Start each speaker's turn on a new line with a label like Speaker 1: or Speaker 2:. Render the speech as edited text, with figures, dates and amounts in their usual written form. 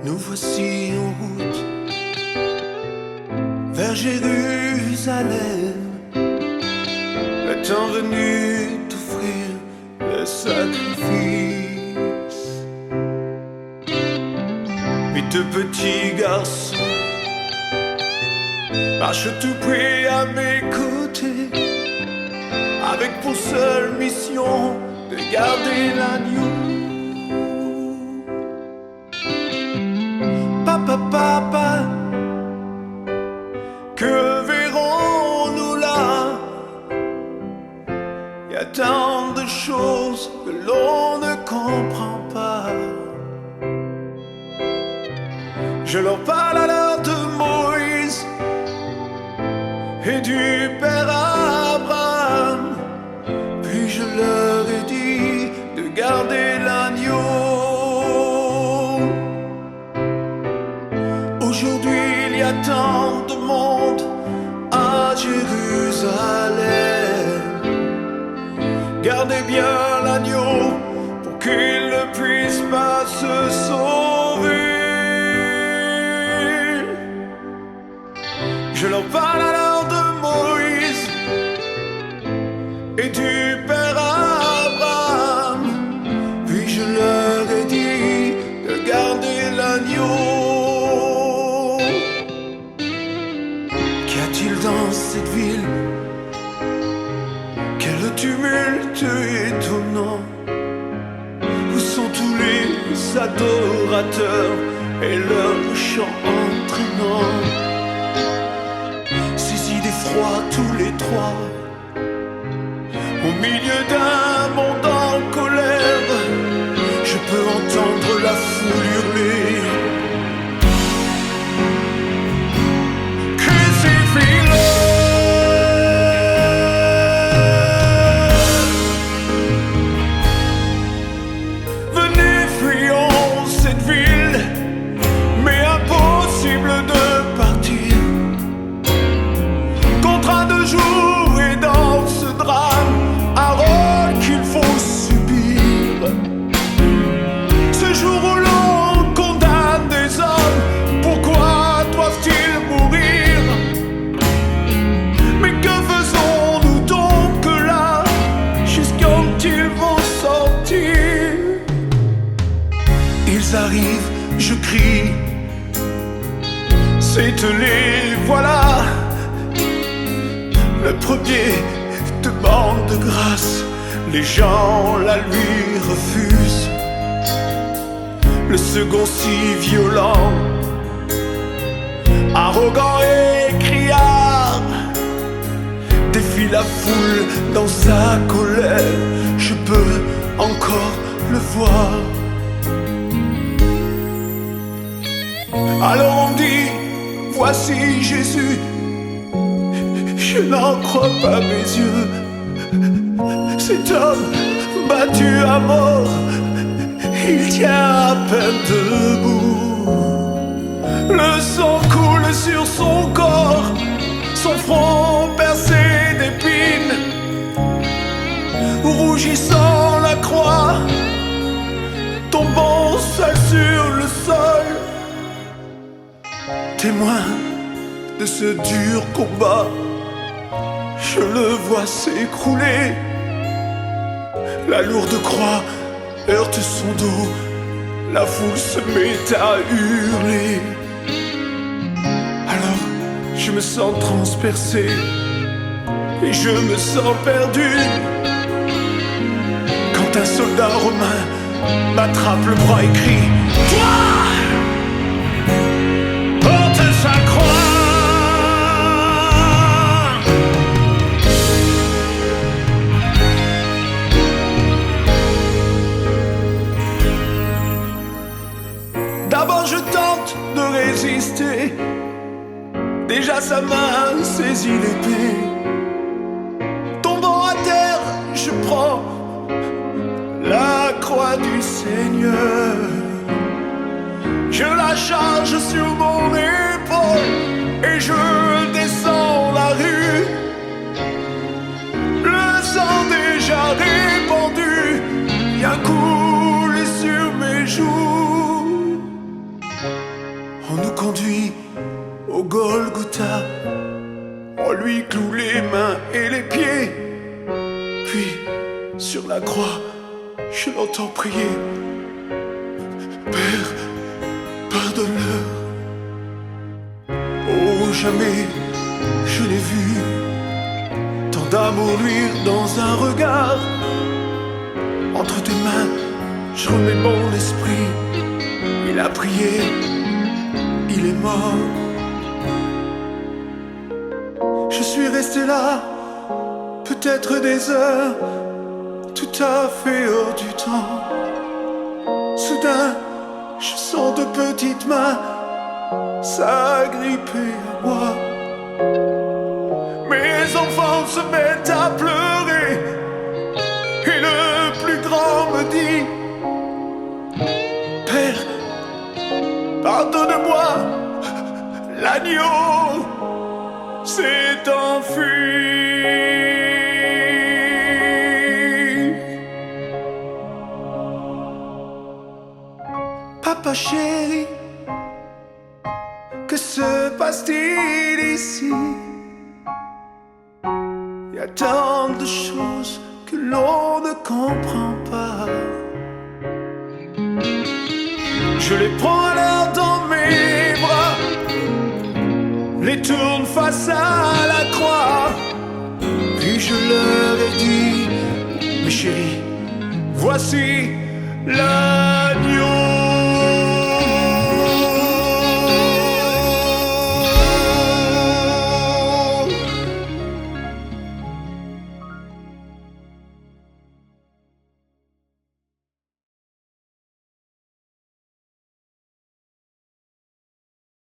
Speaker 1: Nous voici en route vers Jérusalem, le temps venu t'offrir le sacrifice. Mais deux petits garçons marchent tout près à mes côtés, avec pour seule mission de garder l'agneau. Papa, papa, que verrons-nous là? Il y a tant de choses que l'on ne comprend pas. Je leur parle alors de Moïse et du père Abraham, puis je leur ai dit de garder l'agneau. Aujourd'hui il y a tant de monde à Jérusalem. Gardez bien l'agneau pour qu'il ne puisse pas se sauver. Je leur parle alors de Moïse et du père Abraham, puis je leur ai dit de garder l'agneau. Qu'y a-t-il dans cette ville? Quel tumulte étonnant! Où sont tous les adorateurs et leurs chants entraînants? Saisis d'effroi tous les trois, au milieu d'un monde en colère, je peux entendre la foule hurler. Crucifix-le! Venez, fuyons cette ville, mais impossible de partir. Contraint de jouer dans ce drame, un rôle qu'il faut subir. Ce jour où l'on condamne des hommes, pourquoi doivent-ils mourir? Mais que faisons-nous donc là, jusqu'à ils vont sortir? Ils arrivent, je crie, c'est les voilà. Le premier demande de grâce, les gens la lui refusent. Le second si violent, arrogant et criard, défie la foule dans sa colère. Je peux encore le voir. Alors on dit, voici Jésus. Je n'en crois pas mes yeux. Cet homme battu à mort, il tient à peine debout. Le sang coule sur son corps, son front percé d'épines, rougissant la croix, tombant seul sur le sol. Témoin de ce dur combat, je le vois s'écrouler. La lourde croix heurte son dos, la foule se met à hurler. Alors je me sens transpercé et je me sens perdu, quand un soldat romain m'attrape le bras et crie: toi, porte sa croix. D'abord je tente de résister, déjà sa main saisit l'épée. Tombant à terre, je prends la croix du Seigneur. Je la charge sur mon épaule et je descends la rue. Le sang déjà répandu vient couler sur mes joues. On nous conduit au Golgotha, on lui cloue les mains et les pieds. Puis, sur la croix, je l'entends prier. Père, pardonne-leur. Oh, jamais je n'ai vu tant d'amour luire dans un regard. Entre tes mains, je remets mon esprit. Il a prié, il est mort. Je suis resté là, peut-être des heures, tout à fait hors du temps. Soudain, je sens de petites mains s'agripper à moi. Mes enfants se mettent à pleurer et le plus grand me dit: Père, pardonne-moi, l'agneau s'est enfui. Papa chéri, que se passe-t-il ici? Il y a tant de choses que l'on ne comprend pas. Je les prends alors dans mes bras, les tourne face à la croix. Puis je leur ai dit: mes chéris, voici l'agneau.